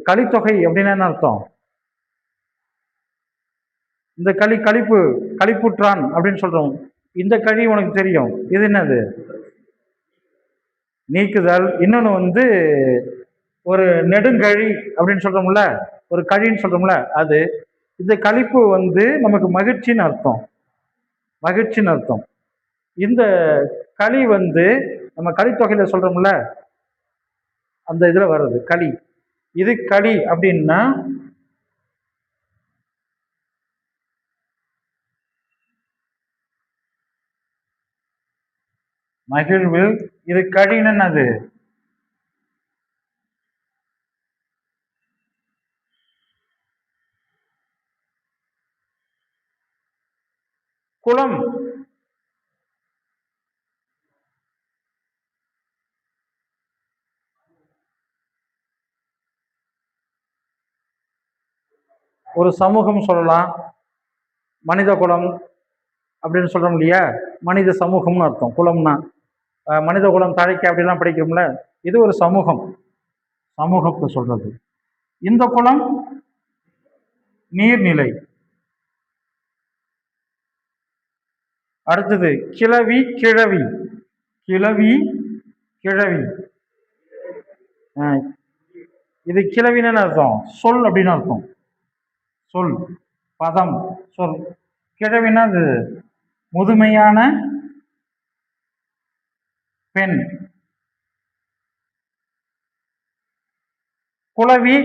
களித்தொகை அப்படின்னா என்ன அர்த்தம்? இந்த களி களிப்பு, களிப்புற்றான் அப்படின்னு சொல்றோம். இந்த களி உனக்கு தெரியும், இது என்னது? நீக்குதல். இன்னொன்னு வந்து ஒரு நெடுங்கழி அப்படின்னு சொல்றோம்ல, ஒரு கழின்னு சொல்றோம்ல அது. இந்த கழிப்பு வந்து நமக்கு மகிழ்ச்சின்னு அர்த்தம், மகிழ்ச்சின்னு அர்த்தம். இந்த களி வந்து நம்ம களித்தொகையில சொல்றோம்ல, அந்த இதுல வர்றது களி. இது களி அப்படின்னா மகிழ்வு. இது கழின்னு என்னது? குளம். ஒரு சமூகம் சொல்லலாம், மனித குலம் அப்படின்னு சொல்றோம் இல்லையா, மனித சமூகம்னு அர்த்தம் குலம்னா. மனித குலம் தழைக்க அப்படிலாம் படிக்கிறோம்ல, இது ஒரு சமூகம், சமூகத்தை சொல்றது. இந்த குலம் நீர்நிலை. அடுத்தது கிளவி, கிழவி. கிளவி, கிழவி. இது கிளவின்னு அர்த்தம், சொல் அப்படின்னு அர்த்தம். சொல், பதம், சொல். கிழவினா அது முதுமையான பெண். குளவி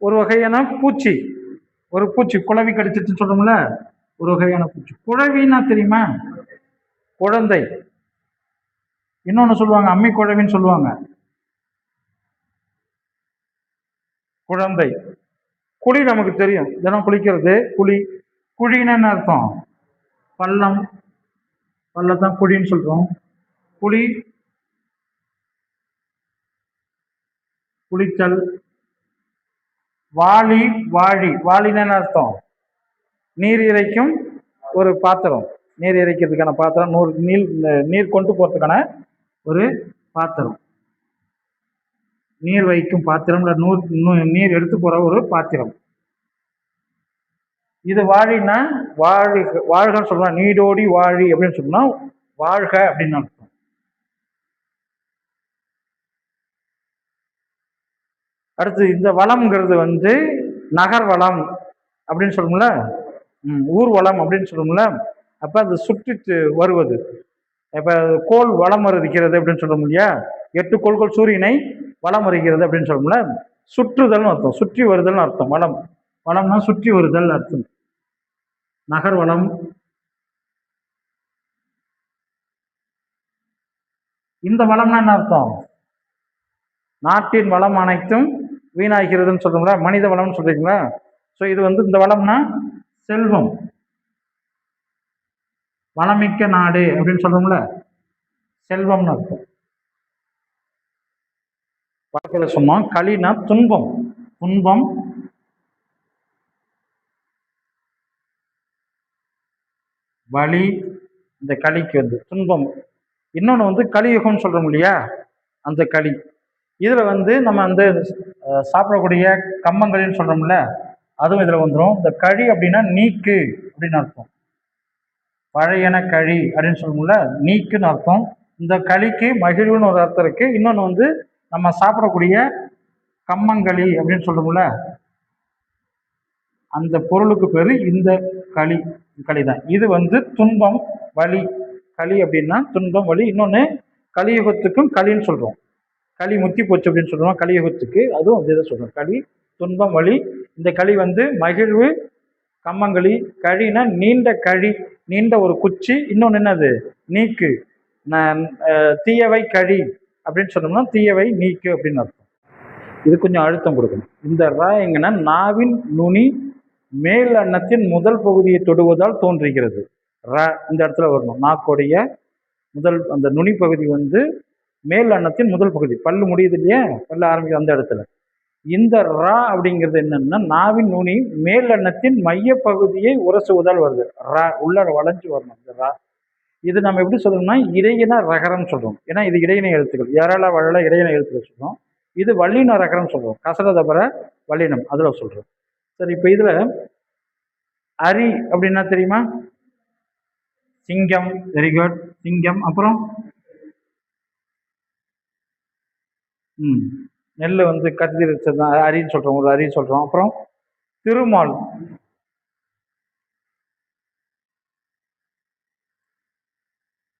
ஒரு வகையான பூச்சி, ஒரு பூச்சி. குளவி கடிச்சிட்டு சொல்றோம்ல, ஒரு வகையான பூச்சி. குழவின்னா தெரியுமா? குழந்தை. இன்னொன்னு சொல்லுவாங்க, அம்மி குழவின்னு சொல்லுவாங்க. குழந்தை. குழி நமக்கு தெரியும், தினம் குளிக்கிறது குழி. குழின்னு என்ன அர்த்தம்? பள்ளம், பள்ளத்தான் குழின்னு சொல்றோம். குழி, குளித்தல். வாளி, வாழி. வாளின்னு என்ன அர்த்தம்? நீர் இறைக்கும் ஒரு பாத்திரம், நீர் இறைக்கிறதுக்கான பாத்திரம், நீர் கொண்டு போறதுக்கான ஒரு பாத்திரம், நீர் வைக்கும் பாத்திரம், நீர் எடுத்து போற ஒரு பாத்திரம். இது வாழினா வாழ்கன்னு சொல்லலாம், நீடோடி வாழி அப்படின்னு சொன்னா வாழ்க அப்படின்னு அர்த்தம். அடுத்து இந்த வளம்ங்கிறது வந்து நகர் வளம் அப்படின்னு சொல்லுங்கள, ஊர் வளம் அப்படின்னு சொல்லுங்கள. அப்ப அது சுற்றிட்டு வருவது. இப்ப கோள் வளம் வருகிறது அப்படின்னு சொல்ல முடியா, 8 கோள்கள் சூரியனை வளம் வருகிறது அப்படின்னு சொல்லுங்கள. சுற்றுதல்னு அர்த்தம், சுற்றி வருதல்னு அர்த்தம். வளம்னா சுற்றி வருதல் அர்த்தம். நகர் வளம். இந்த வளம்னா என்ன அர்த்தம்? நாட்டின் வளம் அனைத்தும் வீணாகிறதுன்னு சொல்றோம்ல, மனித வளம்னு சொல்றீங்களா. ஸோ இது வந்து இந்த வளம்னா செல்வம், வளமிக்க நாடு அப்படின்னு சொல்றோம்ல, செல்வம்னு அர்த்தம். வழக்கில் சொன்னோம். களினா துன்பம், துன்பம், வலி. இந்த களிக்கு வந்து துன்பம். இன்னொன்று வந்து கலியுகம்னு சொல்றோம் இல்லையா, அந்த களி. இதுல வந்து நம்ம வந்து சாப்பிடக்கூடிய கம்மங்களின்னு சொல்றோம்ல, அதுவும் இதுல வந்துடும். இந்த களி அப்படின்னா நீக்கு அப்படின்னு அர்த்தம். பழையன களி அப்படின்னு சொல்லுவோம்ல, நீக்குன்னு அர்த்தம். இந்த களிக்கு மகிழ்வுன்னு ஒரு அர்த்தம் இருக்கு. இன்னொன்று வந்து நம்ம சாப்பிடக்கூடிய கம்மங்களி அப்படின்னு சொல்றோம்ல, அந்த பொருளுக்கு பேரு இந்த களி. களி தான். இது வந்து துன்பம், வலி. களி அப்படின்னா துன்பம், வலி. இன்னொன்று கலியுகத்துக்கும் களின்னு சொல்றோம். களி முத்தி போச்சு அப்படின்னு சொல்றோம் கலியுகத்துக்கு, அதுவும் அப்படிதான் சொல்றோம். களி, துன்பம், வலி. இந்த களி வந்து மகிழ்வு, கம்மங்களி. களினா நீண்ட களி, நீண்ட ஒரு குச்சி. இன்னொன்று என்னது? நீக்கு. தீயவை களி அப்படின்னு சொன்னோம்னா தீயவை நீக்கு அப்படின்னு அர்த்தம். இது கொஞ்சம் அழுத்தம் கொடுக்கணும். இந்த ரா எங்கன்னா நாவின் நுனி மேல் அன்னத்தின் முதல் பகுதியை தொடுவதால் தோன்றுகிறது. ர இந்த இடத்துல வரணும். நாக்குடைய முதல் அந்த நுனி பகுதி வந்து மேல் அன்னத்தின் முதல் பகுதி, பல்லு முடியுது இல்லையா, பல்லு ஆரம்பிக்கும் அந்த இடத்துல. இந்த ரா அப்படிங்கிறது என்னன்னா நாவின் நுனி மேல் அன்னத்தின் மைய பகுதியை உரசுவதால் வருது. ரா உள்ள வளைஞ்சு வரணும் இந்த ரா. இது நம்ம எப்படி சொல்லணும்னா இடையின ரகரம் சொல்றோம். ஏன்னா இது இடையின எழுத்துக்கள், ஏராள வழல இடையின எழுத்துக்கள் சொல்றோம். இது வல்லின ரகரம் சொல்றோம், கசரதபர வல்லினம் அதுல சொல்றோம். சரி, இப்ப இதுல அரி அப்படின்னா தெரியுமா? சிங்கம். வெரி குட், சிங்கம். அப்புறம் நெல் வந்து கத்திரிச்சதான் அரின்னு சொல்றோம், ஒரு அரி சொல்றோம். அப்புறம் திருமால்.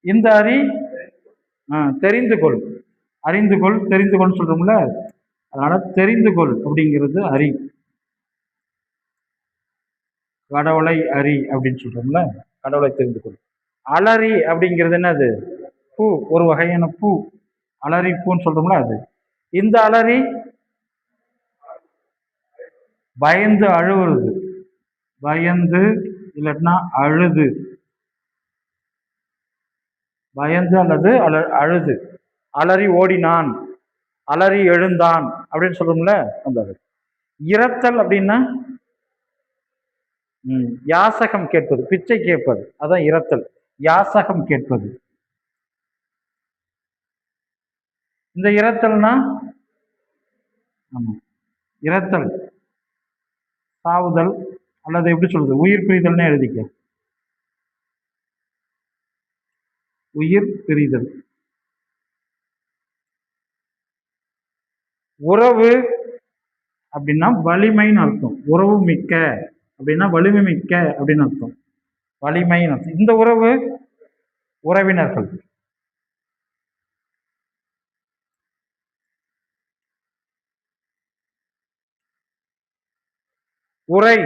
இந்த அரி தெரிந்து கொள், அறிந்து கொள், தெரிந்து கொள் சொல்றோம்ல, அதனால தெரிந்து கொள் அப்படிங்கிறது அரி. கடவுளை அரி அப்படின்னு சொல்றோம்ல, கடவுளை தெரிந்து கொள். அலரி அப்படிங்கிறது என்னது? பூ, ஒரு வகையான பூ. அலரி பூன்னு சொல்றோம்ல அது. இந்த அலரி பயந்து அழுவுறது, பயந்து இல்லைன்னா அழுது, பயந்து அல்லது அழுது. அலறி ஓடினான், அலறி எழுந்தான் அப்படின்னு சொல்றோம்ல அந்த. இரத்தல் அப்படின்னா யாசகம் கேட்பது, பிச்சை கேட்பது, அதான் இரத்தல். யாசகம் கேட்பது. இந்த இரத்தல்னா ஆமா, இரத்தல் சாவுதல், அல்லது எப்படி சொல்றது, உயிர் பிரிதல்னு எழுதிக்க. உயிர் பிரிதல். உறவு அப்படின்னா வலிமைன்னு அர்த்தம். உறவு மிக்க அப்படின்னா வலிமை மிக்க அப்படின்னு அர்த்தம். வலிமைன்னு அர்த்தம். இந்த உறவு உறவினர்கள். உரை